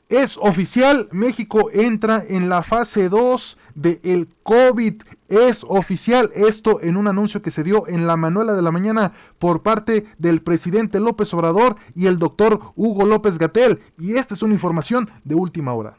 Es oficial, México entra en la fase 2 del COVID. Es oficial, esto en un anuncio que se dio en la Mañanera de la mañana por parte del presidente López Obrador y el doctor Hugo López-Gatell. Y esta es una información de última hora.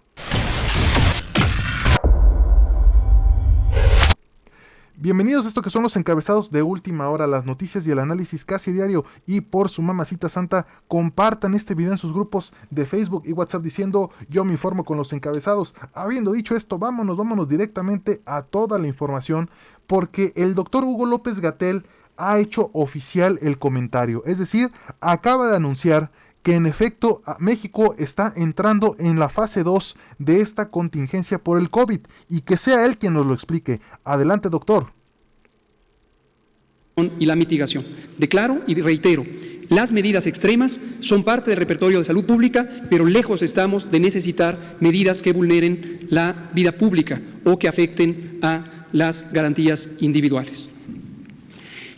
Bienvenidos a esto que son los encabezados de última hora, las noticias y el análisis casi diario. Y por su mamacita santa, compartan este video en sus grupos de Facebook y WhatsApp diciendo: yo me informo con los encabezados. Habiendo dicho esto, vámonos directamente a toda la información, porque el doctor Hugo López-Gatell ha hecho oficial el comentario. Es decir, acaba de anunciar que en efecto México está entrando en la fase 2 de esta contingencia por el COVID, y que sea él quien nos lo explique. Adelante, doctor. Y la mitigación. Declaro y reitero, las medidas extremas son parte del repertorio de salud pública, pero lejos estamos de necesitar medidas que vulneren la vida pública o que afecten a las garantías individuales.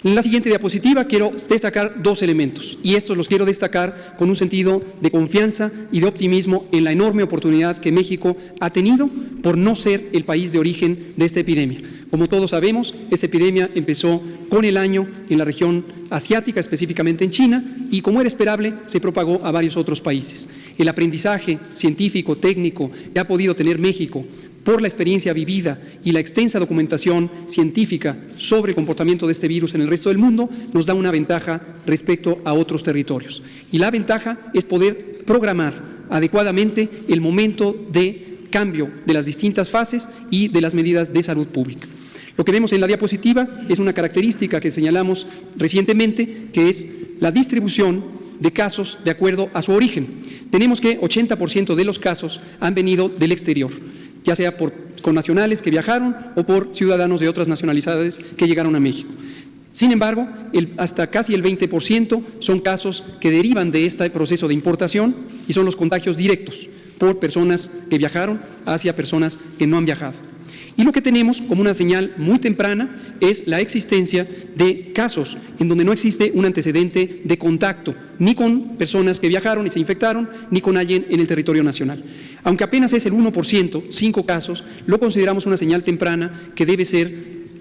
En la siguiente diapositiva quiero destacar dos elementos, y estos los quiero destacar con un sentido de confianza y de optimismo en la enorme oportunidad que México ha tenido por no ser el país de origen de esta epidemia. Como todos sabemos, esta epidemia empezó con el año en la región asiática, específicamente en China, y como era esperable, se propagó a varios otros países. El aprendizaje científico, técnico que ha podido tener México por la experiencia vivida y la extensa documentación científica sobre el comportamiento de este virus en el resto del mundo, nos da una ventaja respecto a otros territorios. Y la ventaja es poder programar adecuadamente el momento de cambio de las distintas fases y de las medidas de salud pública. Lo que vemos en la diapositiva es una característica que señalamos recientemente, que es la distribución de casos de acuerdo a su origen. Tenemos que 80% de los casos han venido del exterior, ya sea por connacionales que viajaron o por ciudadanos de otras nacionalidades que llegaron a México. Sin embargo, hasta casi el 20% son casos que derivan de este proceso de importación y son los contagios directos por personas que viajaron hacia personas que no han viajado. Y lo que tenemos como una señal muy temprana es la existencia de casos en donde no existe un antecedente de contacto, ni con personas que viajaron y se infectaron, ni con alguien en el territorio nacional. Aunque apenas es el 1%, 5 casos, lo consideramos una señal temprana que debe ser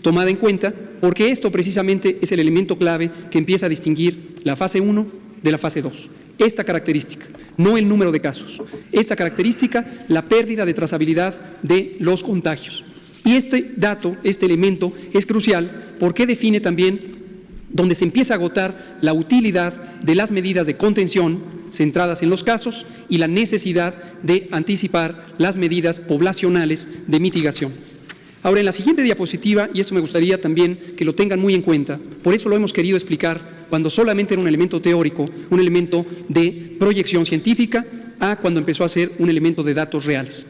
tomada en cuenta, porque esto precisamente es el elemento clave que empieza a distinguir la fase 1 de la fase 2. Esta característica, no el número de casos, esta característica, la pérdida de trazabilidad de los contagios. Y este dato, este elemento es crucial porque define también donde se empieza a agotar la utilidad de las medidas de contención centradas en los casos y la necesidad de anticipar las medidas poblacionales de mitigación. Ahora, en la siguiente diapositiva, y esto me gustaría también que lo tengan muy en cuenta, por eso lo hemos querido explicar cuando solamente era un elemento teórico, un elemento de proyección científica, a cuando empezó a ser un elemento de datos reales.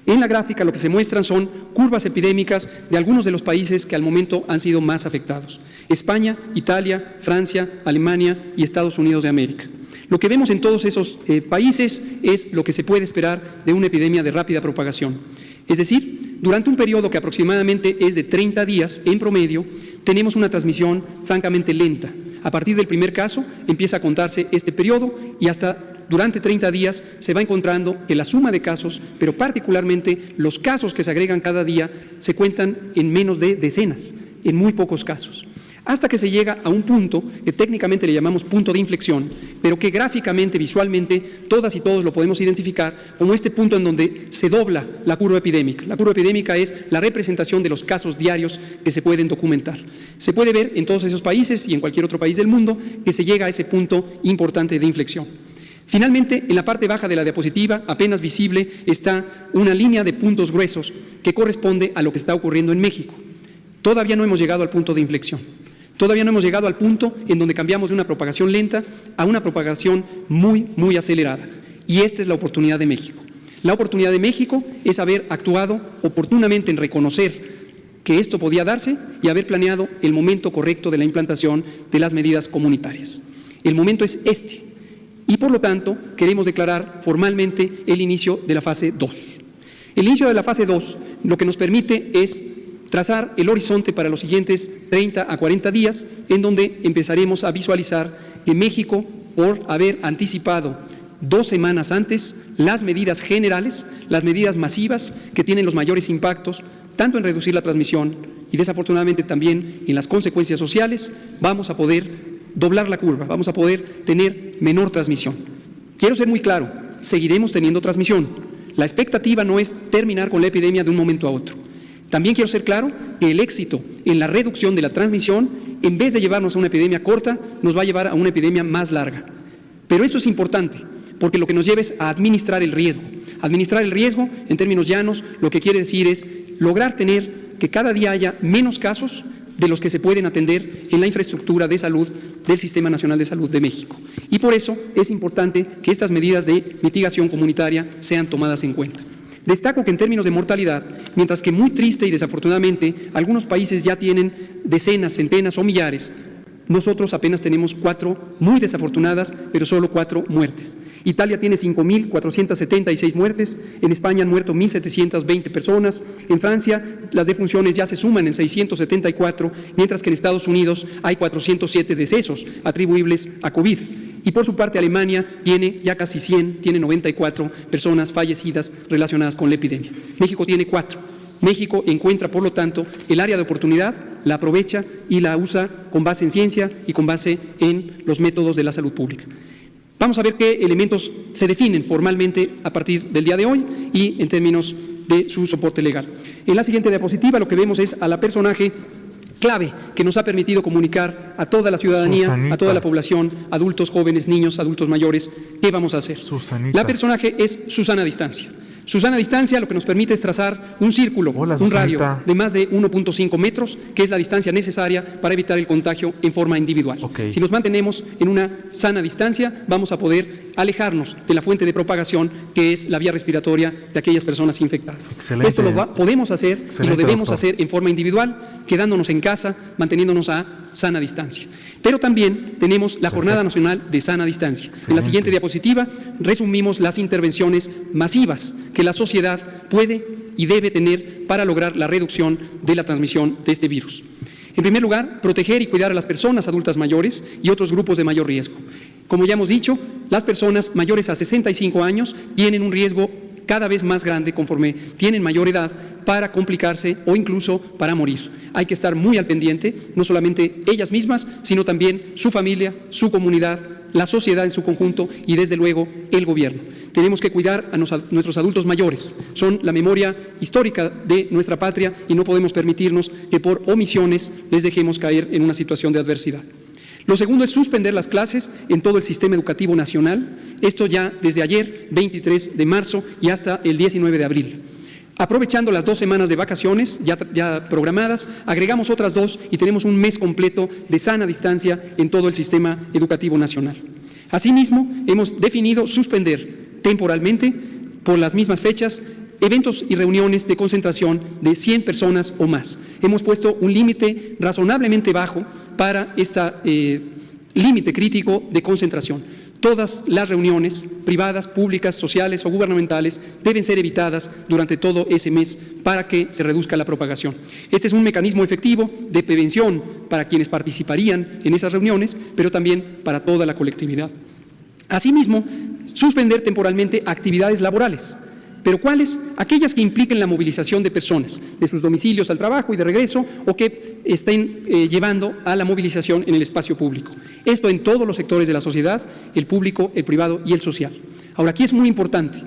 En la gráfica lo que se muestran son curvas epidémicas de algunos de los países que al momento han sido más afectados: España, Italia, Francia, Alemania y Estados Unidos de América. Lo que vemos en todos esos países es lo que se puede esperar de una epidemia de rápida propagación. Es decir, durante un periodo que aproximadamente es de 30 días en promedio, tenemos una transmisión francamente lenta. A partir del primer caso empieza a contarse este periodo y hasta durante 30 días se va encontrando que la suma de casos, pero particularmente los casos que se agregan cada día, se cuentan en menos de decenas, en muy pocos casos. Hasta que se llega a un punto que técnicamente le llamamos punto de inflexión, pero que gráficamente, visualmente, todas y todos lo podemos identificar como este punto en donde se dobla la curva epidémica. La curva epidémica es la representación de los casos diarios que se pueden documentar. Se puede ver en todos esos países y en cualquier otro país del mundo que se llega a ese punto importante de inflexión. Finalmente, en la parte baja de la diapositiva, apenas visible, está una línea de puntos gruesos que corresponde a lo que está ocurriendo en México. Todavía no hemos llegado al punto de inflexión. Todavía no hemos llegado al punto en donde cambiamos de una propagación lenta a una propagación muy acelerada. Y esta es la oportunidad de México. La oportunidad de México es haber actuado oportunamente en reconocer que esto podía darse y haber planeado el momento correcto de la implantación de las medidas comunitarias. El momento es este. Y por lo tanto, queremos declarar formalmente el inicio de la fase 2. El inicio de la fase 2 lo que nos permite es trazar el horizonte para los siguientes 30 a 40 días, en donde empezaremos a visualizar que México, por haber anticipado 2 semanas antes las medidas generales, las medidas masivas que tienen los mayores impactos, tanto en reducir la transmisión y desafortunadamente también en las consecuencias sociales. Vamos a poder doblar la curva, vamos a poder tener menor transmisión. Quiero ser muy claro, seguiremos teniendo transmisión. La expectativa no es terminar con la epidemia de un momento a otro. También quiero ser claro que el éxito en la reducción de la transmisión, en vez de llevarnos a una epidemia corta, nos va a llevar a una epidemia más larga. Pero esto es importante, porque lo que nos lleva es a administrar el riesgo. Administrar el riesgo, en términos llanos, lo que quiere decir es lograr tener que cada día haya menos casos de los que se pueden atender en la infraestructura de salud del Sistema Nacional de Salud de México. Y por eso es importante que estas medidas de mitigación comunitaria sean tomadas en cuenta. Destaco que en términos de mortalidad, mientras que muy triste y desafortunadamente algunos países ya tienen decenas, centenas o millares, nosotros apenas tenemos 4 muy desafortunadas, pero solo 4 muertes. Italia tiene 5.476 muertes, en España han muerto 1.720 personas, en Francia las defunciones ya se suman en 674, mientras que en Estados Unidos hay 407 decesos atribuibles a COVID. Y por su parte Alemania tiene ya casi 100, tiene 94 personas fallecidas relacionadas con la epidemia. México tiene 4. México encuentra, por lo tanto, el área de oportunidad, la aprovecha y la usa con base en ciencia y con base en los métodos de la salud pública. Vamos a ver qué elementos se definen formalmente a partir del día de hoy y en términos de su soporte legal. En la siguiente diapositiva lo que vemos es a la personaje clave que nos ha permitido comunicar a toda la ciudadanía, Susanita, a toda la población, adultos, jóvenes, niños, adultos mayores, qué vamos a hacer. Susanita. La personaje es Susana Distancia. Susana Distancia lo que nos permite es trazar un círculo, un radio de más de 1.5 metros, que es la distancia necesaria para evitar el contagio en forma individual. Okay. Si nos mantenemos en una sana distancia, vamos a poder alejarnos de la fuente de propagación, que es la vía respiratoria de aquellas personas infectadas. Excelente. Esto lo podemos hacer y lo debemos hacer en forma individual, quedándonos en casa, manteniéndonos a sana distancia. Pero también tenemos la Jornada Nacional de Sana Distancia. Excelente. En la siguiente diapositiva resumimos las intervenciones masivas que la sociedad puede y debe tener para lograr la reducción de la transmisión de este virus. En primer lugar, proteger y cuidar a las personas adultas mayores y otros grupos de mayor riesgo. Como ya hemos dicho, las personas mayores a 65 años tienen un riesgo cada vez más grande conforme tienen mayor edad para complicarse o incluso para morir. Hay que estar muy al pendiente, no solamente ellas mismas, sino también su familia, su comunidad, la sociedad en su conjunto y desde luego el gobierno. Tenemos que cuidar a nuestros adultos mayores, son la memoria histórica de nuestra patria y no podemos permitirnos que por omisiones les dejemos caer en una situación de adversidad. Lo segundo es suspender las clases en todo el sistema educativo nacional, esto ya desde ayer, 23 de marzo y hasta el 19 de abril. Aprovechando las 2 semanas de vacaciones ya programadas, agregamos otras 2 y tenemos un mes completo de sana distancia en todo el sistema educativo nacional. Asimismo, hemos definido suspender temporalmente, por las mismas fechas, eventos y reuniones de concentración de 100 personas o más. Hemos puesto un límite razonablemente bajo para este límite crítico de concentración. Todas las reuniones privadas, públicas, sociales o gubernamentales deben ser evitadas durante todo ese mes para que se reduzca la propagación. Este es un mecanismo efectivo de prevención para quienes participarían en esas reuniones, pero también para toda la colectividad. Asimismo, suspender temporalmente actividades laborales. ¿Pero cuáles? Aquellas que impliquen la movilización de personas, de sus domicilios al trabajo y de regreso, o que estén llevando a la movilización en el espacio público. Esto en todos los sectores de la sociedad, el público, el privado y el social. Ahora, aquí es muy importante.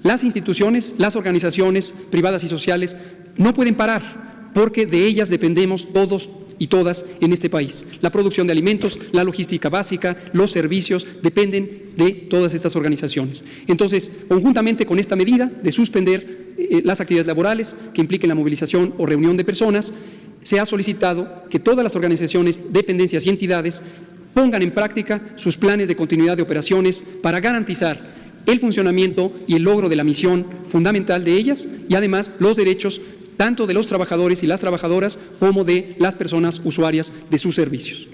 Las instituciones, las organizaciones privadas y sociales no pueden parar, porque de ellas dependemos todos y todas en este país. La producción de alimentos, la logística básica, los servicios dependen de todas estas organizaciones. Entonces, conjuntamente con esta medida de suspender las actividades laborales que impliquen la movilización o reunión de personas, se ha solicitado que todas las organizaciones, dependencias y entidades pongan en práctica sus planes de continuidad de operaciones para garantizar el funcionamiento y el logro de la misión fundamental de ellas y además los derechos tanto de los trabajadores y las trabajadoras como de las personas usuarias de sus servicios.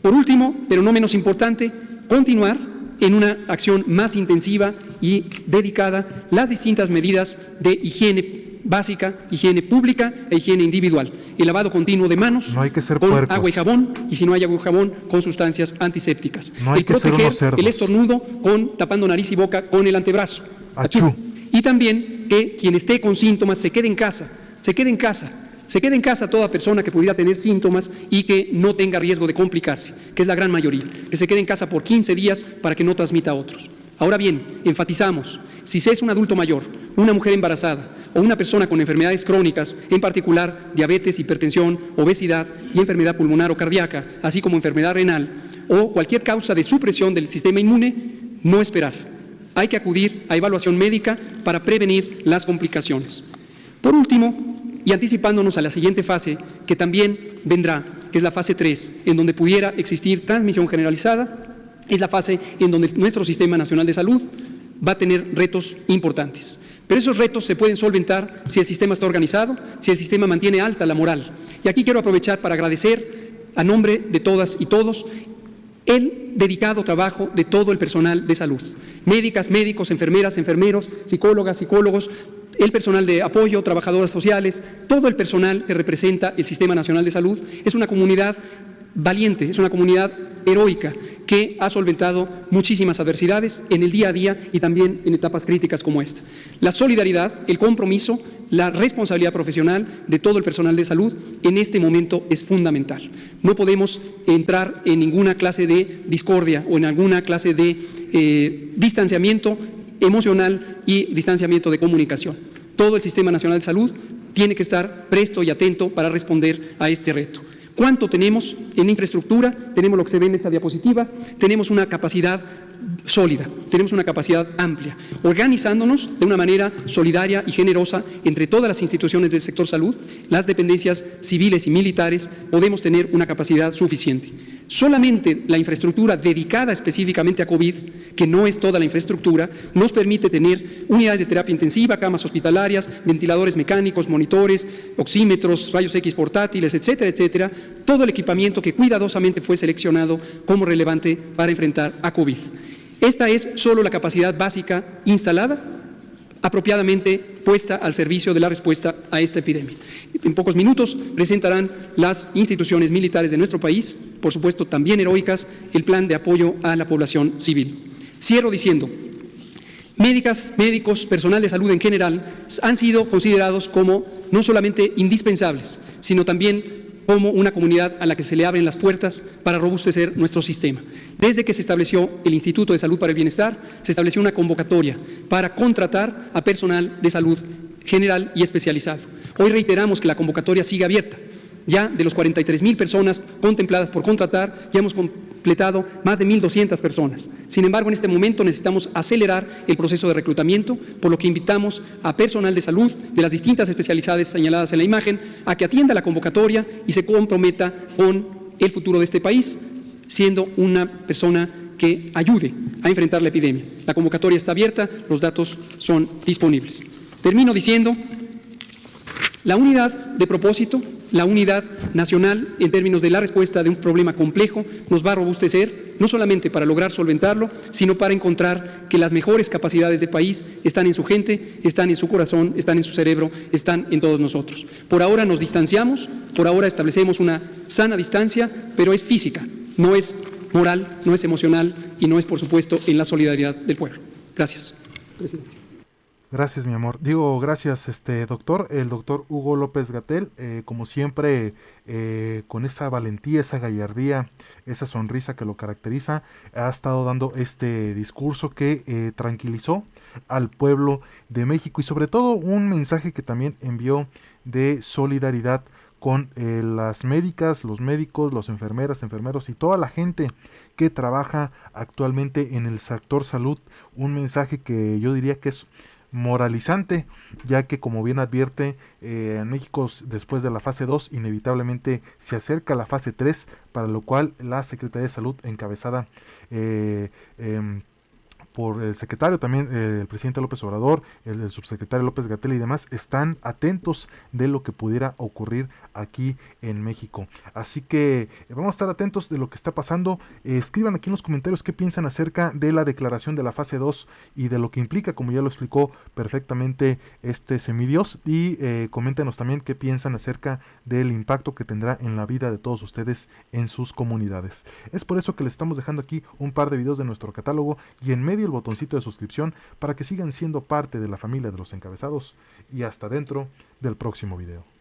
Por último, pero no menos importante, continuar en una acción más intensiva y dedicada las distintas medidas de higiene básica, higiene pública e higiene individual. El lavado continuo de manos no hay que ser con puercos. Agua y jabón, y si no hay agua y jabón, con sustancias antisépticas. No hay el que ser unos cerdos. el estornudo con tapando nariz y boca con el antebrazo. Achú. Y también que quien esté con síntomas se quede en casa, se quede en casa. Se quede en casa toda persona que pudiera tener síntomas y que no tenga riesgo de complicarse, que es la gran mayoría, que se quede en casa por 15 días para que no transmita a otros. Ahora bien, enfatizamos, si se es un adulto mayor, una mujer embarazada o una persona con enfermedades crónicas, en particular diabetes, hipertensión, obesidad y enfermedad pulmonar o cardíaca, así como enfermedad renal o cualquier causa de supresión del sistema inmune, no esperar. Hay que acudir a evaluación médica para prevenir las complicaciones. Por último, y anticipándonos a la siguiente fase, que también vendrá, que es la fase 3, en donde pudiera existir transmisión generalizada, es la fase en donde nuestro Sistema Nacional de Salud va a tener retos importantes. Pero esos retos se pueden solventar si el sistema está organizado, si el sistema mantiene alta la moral. Y aquí quiero aprovechar para agradecer, a nombre de todas y todos, el dedicado trabajo de todo el personal de salud. Médicas, médicos, enfermeras, enfermeros, psicólogas, psicólogos, el personal de apoyo, trabajadoras sociales, todo el personal que representa el Sistema Nacional de Salud. Es una comunidad valiente, es una comunidad heroica que ha solventado muchísimas adversidades en el día a día y también en etapas críticas como esta. La solidaridad, el compromiso, la responsabilidad profesional de todo el personal de salud en este momento es fundamental. No podemos entrar en ninguna clase de discordia o en alguna clase de distanciamiento emocional y distanciamiento de comunicación. Todo el Sistema Nacional de Salud tiene que estar presto y atento para responder a este reto. ¿Cuánto tenemos en infraestructura? Tenemos lo que se ve en esta diapositiva, tenemos una capacidad sólida, tenemos una capacidad amplia, organizándonos de una manera solidaria y generosa entre todas las instituciones del sector salud, las dependencias civiles y militares, podemos tener una capacidad suficiente. Solamente la infraestructura dedicada específicamente a COVID, que no es toda la infraestructura, nos permite tener unidades de terapia intensiva, camas hospitalarias, ventiladores mecánicos, monitores, oxímetros, rayos X portátiles, etcétera, etcétera, todo el equipamiento que cuidadosamente fue seleccionado como relevante para enfrentar a COVID. Esta es solo la capacidad básica instalada, apropiadamente puesta al servicio de la respuesta a esta epidemia. En pocos minutos presentarán las instituciones militares de nuestro país, por supuesto también heroicas, el plan de apoyo a la población civil. Cierro diciendo, médicas, médicos, personal de salud en general han sido considerados como no solamente indispensables, sino también como una comunidad a la que se le abren las puertas para robustecer nuestro sistema. Desde que se estableció el Instituto de Salud para el Bienestar, se estableció una convocatoria para contratar a personal de salud general y especializado. Hoy reiteramos que la convocatoria sigue abierta. Ya de los 43,000 personas contempladas por contratar, ya hemos completado más de 1,200 personas. Sin embargo, en este momento necesitamos acelerar el proceso de reclutamiento, por lo que invitamos a personal de salud de las distintas especialidades señaladas en la imagen a que atienda la convocatoria y se comprometa con el futuro de este país, siendo una persona que ayude a enfrentar la epidemia. La convocatoria está abierta, los datos son disponibles. Termino diciendo, la unidad de propósito, la unidad nacional en términos de la respuesta de un problema complejo nos va a robustecer, no solamente para lograr solventarlo, sino para encontrar que las mejores capacidades del país están en su gente, están en su corazón, están en su cerebro, están en todos nosotros. Por ahora nos distanciamos, por ahora establecemos una sana distancia, pero es física, no es moral, no es emocional y no es, por supuesto, en la solidaridad del pueblo. Gracias, presidente. Gracias, mi amor. Digo, gracias, doctor. El doctor Hugo López-Gatell, como siempre, con esa valentía, esa gallardía, esa sonrisa que lo caracteriza, ha estado dando este discurso que tranquilizó al pueblo de México y sobre todo un mensaje que también envió de solidaridad con las médicas, los médicos, las enfermeras, enfermeros y toda la gente que trabaja actualmente en el sector salud. Un mensaje que yo diría que es moralizante, ya que como bien advierte, en México después de la fase 2 inevitablemente se acerca la fase 3, para lo cual la Secretaría de Salud encabezada por el secretario, también el presidente López Obrador, el subsecretario López-Gatell y demás, están atentos de lo que pudiera ocurrir aquí en México. Así que vamos a estar atentos de lo que está pasando. Escriban aquí en los comentarios qué piensan acerca de la declaración de la fase 2 y de lo que implica, como ya lo explicó perfectamente este semidios, y coméntenos también qué piensan acerca del impacto que tendrá en la vida de todos ustedes en sus comunidades. Es por eso que les estamos dejando aquí un par de videos de nuestro catálogo y en medio el botoncito de suscripción para que sigan siendo parte de la familia de los encabezados, y hasta dentro del próximo video.